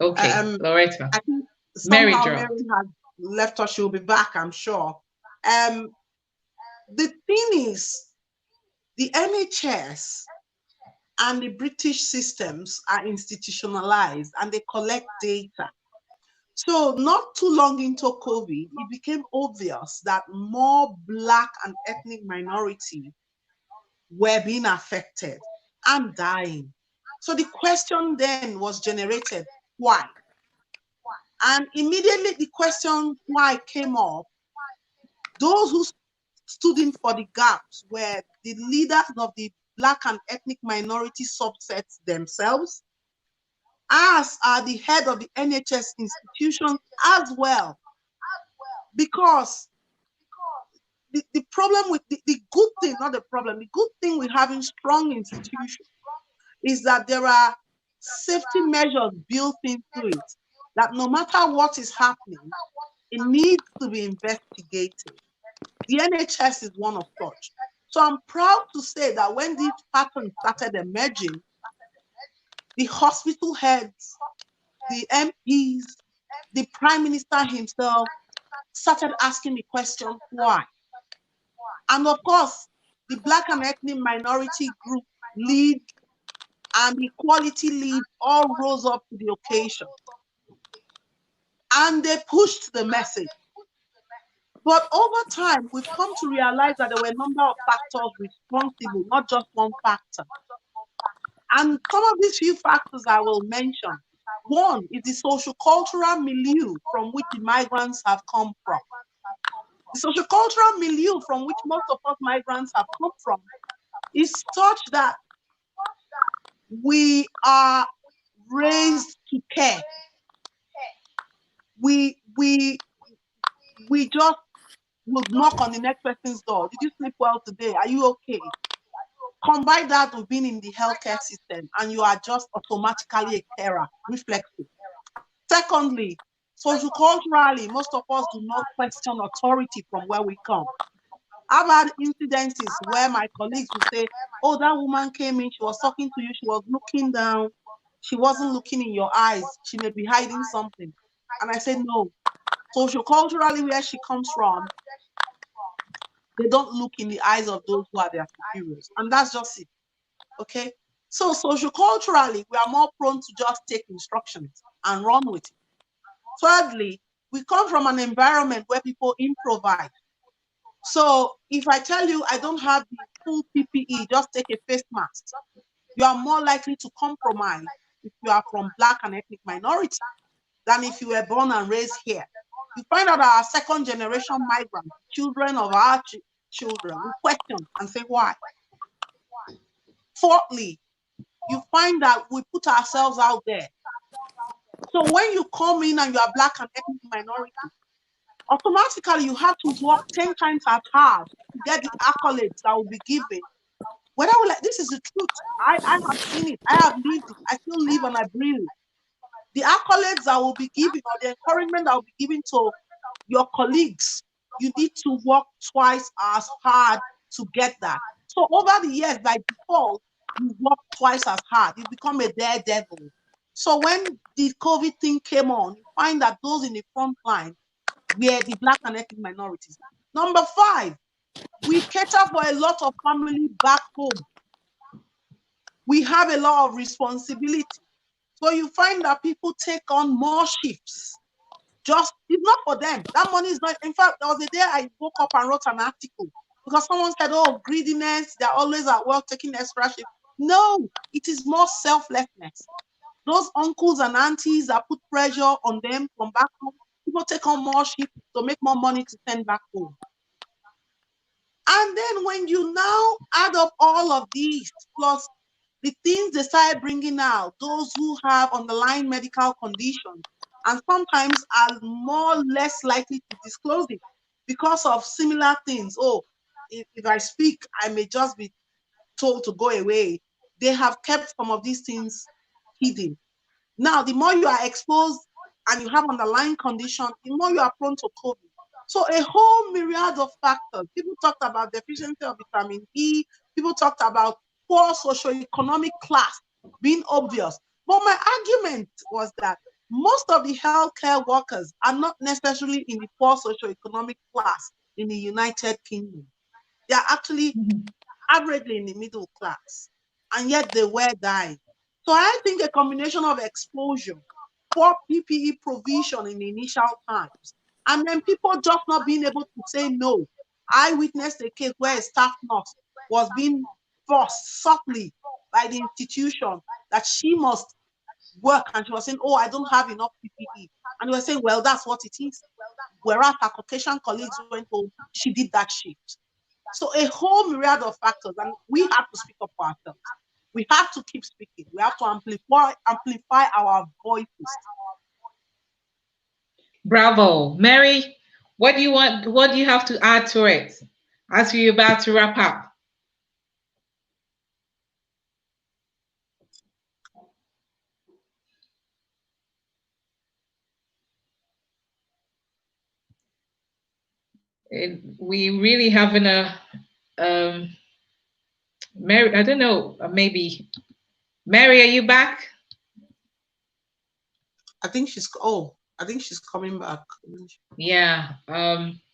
S1: Okay,
S3: Um,
S1: Loretta.
S3: I think
S1: Mary
S3: somehow Mary
S1: dropped.
S3: has left us. She'll be back, I'm sure. The thing is, the NHS and the British systems are institutionalized and they collect data. So, not too long into COVID, it became obvious that more Black and ethnic minority were being affected and dying. So, the question then was generated, why? And immediately the question why came up. Those who stood in for the gaps were the leaders of the Black and ethnic minority subsets themselves, as are the head of the NHS institutions as well. Because the problem with the good thing, not the problem, the good thing with having strong institutions is that there are safety measures built into it, that no matter what is happening, it needs to be investigated. The NHS is one of such. So I'm proud to say that when these patterns started emerging, the hospital heads, the MPs, the Prime Minister himself started asking the question, why? And of course, the Black and ethnic minority group lead and equality lead all rose up to the occasion. And they pushed the message. But over time, we've come to realize that there were a number of factors responsible, not just one factor. And some of these few factors I will mention. One is the social-cultural milieu from which the migrants have come from. The social-cultural milieu from which most of us migrants have come from is such that we are raised to care. We just will knock on the next person's door. Did you sleep well today? Are you okay? Combine that with being in the healthcare system, and you are just automatically a carer, reflexive. Secondly, socioculturally, most of us do not question authority from where we come. I've had incidences where my colleagues will say, oh, that woman came in, she was talking to you, she was looking down, she wasn't looking in your eyes, she may be hiding something. And I say, no, socioculturally, where she comes from, they don't look in the eyes of those who are their superiors. And that's just it. Okay? So socioculturally, we are more prone to just take instructions and run with it. Thirdly, we come from an environment where people improvise. So if I tell you I don't have the full PPE, just take a face mask, you are more likely to compromise if you are from Black and ethnic minority than if you were born and raised here. You find out that our second generation migrants, children of our children, we question and say why. Fourthly, you find that we put ourselves out there. So when you come in and you are Black and ethnic minority, automatically you have to work 10 times as hard to get the accolades that will be given. Whether we like, this is the truth. I have seen it. I have lived it. I still live and I breathe it. The accolades that will be given or the encouragement that will be given to your colleagues, you need to work twice as hard to get that. So over the years, by default, you work twice as hard. You become a daredevil. So when the COVID thing came on, you find that those in the front line were the Black and ethnic minorities. Number 5, we cater for a lot of family back home. We have a lot of responsibility. So you find that people take on more shifts. Just, it's not for them. That money is not, in fact, there was a day I woke up and wrote an article because someone said, oh, greediness, they're always at work taking extra shifts. No, it is more selflessness. Those uncles and aunties that put pressure on them from back home, people take on more shifts to make more money to send back home. And then when you now add up all of these, plus the things they started bringing out, those who have underlying medical conditions, and sometimes are more or less likely to disclose it because of similar things. Oh, if I speak, I may just be told to go away. They have kept some of these things hidden. Now, the more you are exposed and you have underlying condition, the more you are prone to COVID. So a whole myriad of factors. People talked about deficiency of vitamin E. People talked about poor socioeconomic class being obvious. But my argument was that most of the healthcare workers are not necessarily in the poor socioeconomic class in the United Kingdom. They are actually averagely in the middle class, and yet they were dying. So I think a combination of exposure, poor PPE provision in the initial times, and then people just not being able to say no. I witnessed a case where a staff nurse was being forced subtly by the institution that she must work, and she was saying, oh, I don't have enough PPE. And we were saying, well, that's what it is. Whereas her Caucasian colleagues went home, she did that shift. So a whole myriad of factors, and we have to speak up for ourselves. We have to keep speaking. We have to amplify our voices.
S1: Bravo. Mary, what do you want? What do you have to add to it as we're about to wrap up? We really having a Mary, I don't know, maybe Mary, are you back?
S3: I think she's, oh, I think she's coming back.
S1: Yeah.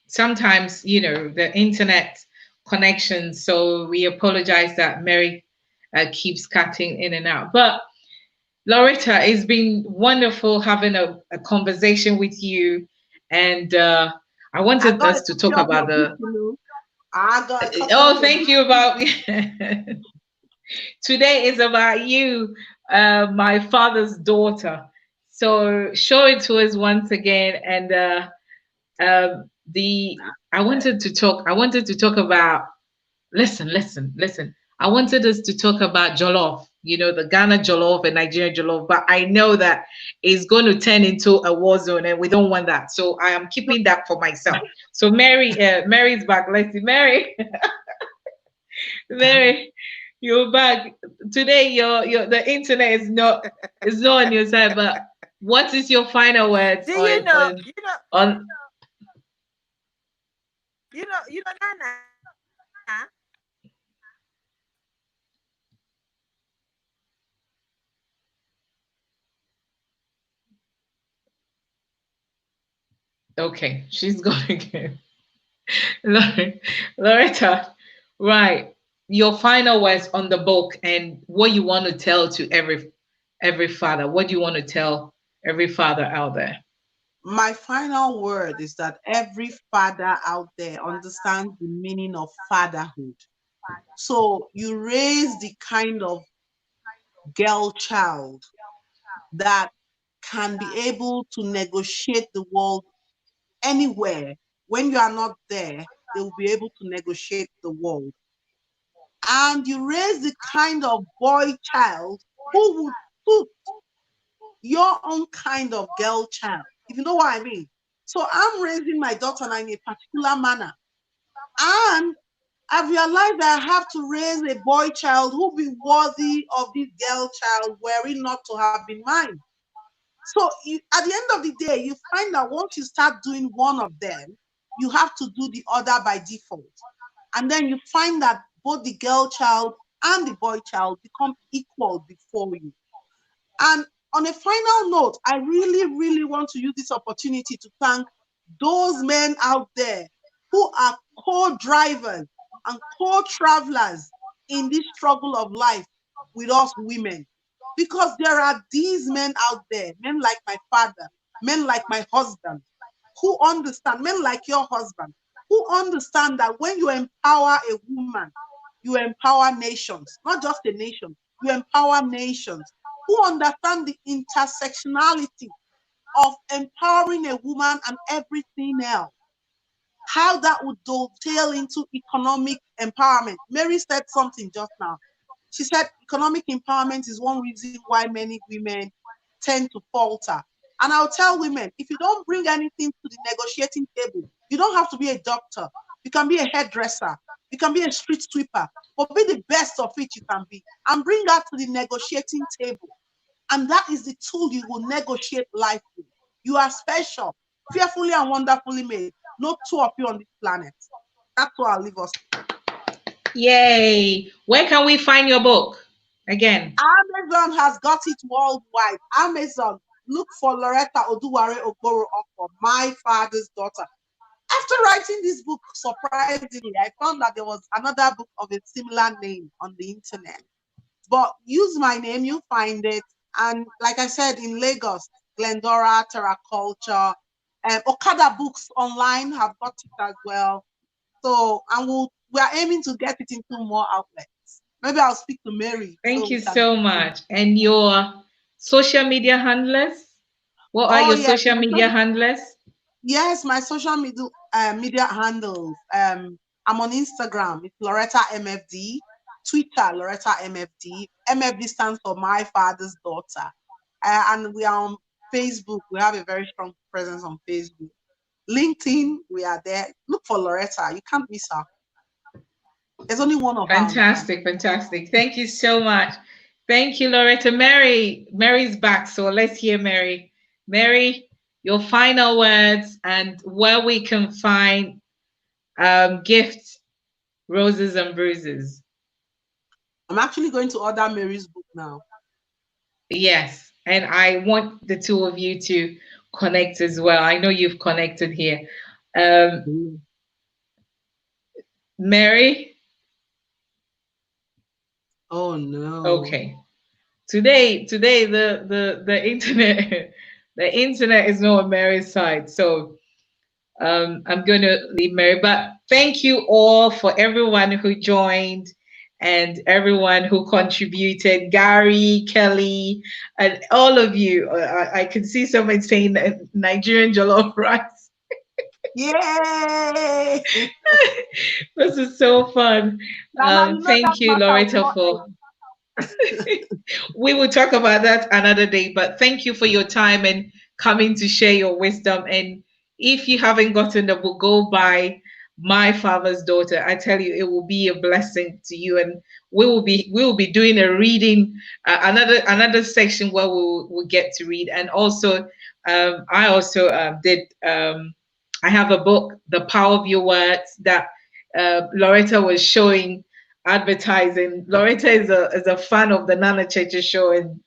S1: Sometimes, the internet connection. So we apologize that Mary keeps cutting in and out. But Loretta, it's been wonderful having a conversation with you. And I
S3: I
S1: wanted
S3: got a
S1: us to
S3: copy
S1: talk
S3: of your
S1: about
S3: book,
S1: the.
S3: you know. I got a copy of
S1: Oh,
S3: your
S1: thank
S3: book.
S1: you about. Today is about you, my father's daughter. So show it to us once again. And the I wanted to talk about. Listen. I wanted us to talk about jollof, the Ghana jollof and Nigerian jollof, but I know that it's going to turn into a war zone and we don't want that. So I am keeping that for myself. So Mary's back. Let's see. Mary, you're back. Today your the internet is not on your side, but what is your final words
S2: Do you
S1: on
S2: know?
S1: on
S2: Nana.
S1: okay, she's gone again. Loretta, right. Your final words on the book and what you want to tell to every father. What do you want to tell every father out there?
S3: My final word is that every father out there understands the meaning of fatherhood. So you raise the kind of girl child that can be able to negotiate the world anywhere. When you are not there, they will be able to negotiate the world. And you raise the kind of boy child who would suit your own kind of girl child, if you know what I mean. So I'm raising my daughter in a particular manner. And I realized that I have to raise a boy child who be worthy of this girl child were it not to have been mine. So at the end of the day, you find that once you start doing one of them, you have to do the other by default. And then you find that both the girl child and the boy child become equal before you. And on a final note, I really, really want to use this opportunity to thank those men out there who are co-drivers and co-travelers in this struggle of life with us women. Because there are these men out there, men like my father, men like my husband, who understand, men like your husband, who understand that when you empower a woman, you empower nations, not just a nation, you empower nations, who understand the intersectionality of empowering a woman and everything else, how that would dovetail into economic empowerment. Mary said something just now. She said economic empowerment is one reason why many women tend to falter. And I'll tell women, if you don't bring anything to the negotiating table, you don't have to be a doctor. You can be a hairdresser. You can be a street sweeper, but be the best of it you can be. And bring that to the negotiating table. And that is the tool you will negotiate life with. You are special, fearfully and wonderfully made. No two of you on this planet. That's what I'll leave us.
S1: Yay! Where can we find your book? Again.
S3: Amazon has got it worldwide. Amazon, look for Loretta Oduware Ogboro for My Father's Daughter. After writing this book, surprisingly, I found that there was another book of a similar name on the internet. But use my name, you'll find it. And like I said, in Lagos, Glendora, Terra Culture, Okada Books online have got it as well. So, and we are aiming to get it into more outlets. Maybe I'll speak to Mary so
S1: Thank
S3: we
S1: you
S3: can.
S1: so much. And your social media handlers? What are
S3: Oh
S1: your
S3: yes,
S1: social media handlers?
S3: yes, my social media handles. I'm on Instagram. It's Loretta MFD. Twitter, Loretta MFD. MFD stands for My Father's Daughter. And we are on Facebook. We have a very strong presence on Facebook. LinkedIn, we are there. Look for Loretta. You can't miss her. There's only one of her on the planet.
S1: Fantastic, fantastic. Thank you so much. Thank you, Loretta. Mary's back, so let's hear Mary. Mary, your final words and where we can find gifts, roses and bruises.
S3: I'm actually going to order Mary's book now.
S1: Yes, and I want the two of you to connect as well. I know you've connected here. Um,
S3: Mm.
S1: Mary,
S3: Oh no.
S1: okay. Today the internet the internet is not on Mary's side. So I'm going to leave Mary. But thank you all for everyone who joined and everyone who contributed. Gary, Kelly, and all of you. I can see someone saying Nigerian jollof rice.
S3: Yay!
S1: This is so fun.
S3: Nana, you know that
S1: Thank you,
S3: matter will
S1: Loretta,
S3: not
S1: for
S3: end.
S1: we will talk about that another day, but thank you for your time and coming to share your wisdom. And if you haven't gotten the book, go buy My Father's Daughter. I tell you, it will be a blessing to you. And we will be doing a reading, another section where we'll get to read. And also, I also did. I have a book, The Power of Your Words, that Loretta was showing advertising. Loretta is a fan of the Nana Cheche show, and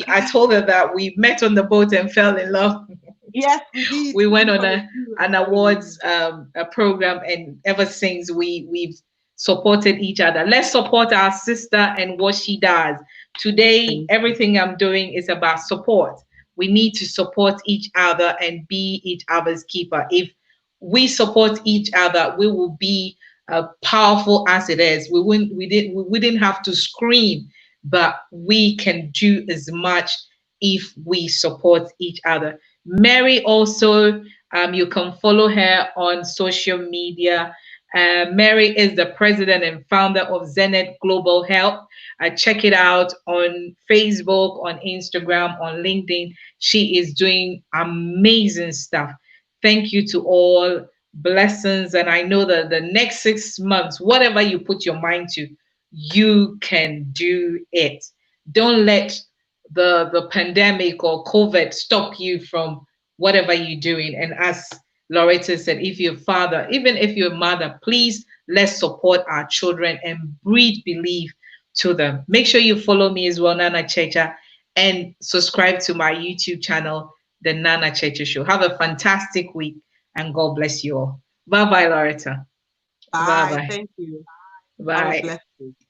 S1: I told her that we met on the boat and fell in love.
S3: Yes, we did.
S1: We
S3: We
S1: went
S3: did
S1: on
S3: on a
S1: an awards a program, and ever since we've supported each other. Let's support our sister and what she does. Today, everything I'm doing is about support. We need to support each other and be each other's keeper. If we support each other, we will be powerful as it is. We didn't have to scream, but we can do as much if we support each other. Mary also, you can follow her on social media. Mary is the president and founder of Zenith Global Health. Check it out on Facebook, on Instagram, on LinkedIn. She is doing amazing stuff. Thank you to all. Blessings. And I know that the next 6 months, whatever you put your mind to, you can do it. Don't let the pandemic or COVID stop you from whatever you're doing. And as Loretta said, if you're a father, even if you're a mother, please let's support our children and breed belief to them. Make sure you follow me as well, Nana Checha, and subscribe to my YouTube channel, The Nana Checha Show. Have a fantastic week and God bless you all. Bye bye, Loretta. Bye
S3: Bye.
S1: bye.
S3: Thank you. Have a
S1: Bye.
S3: blessed day.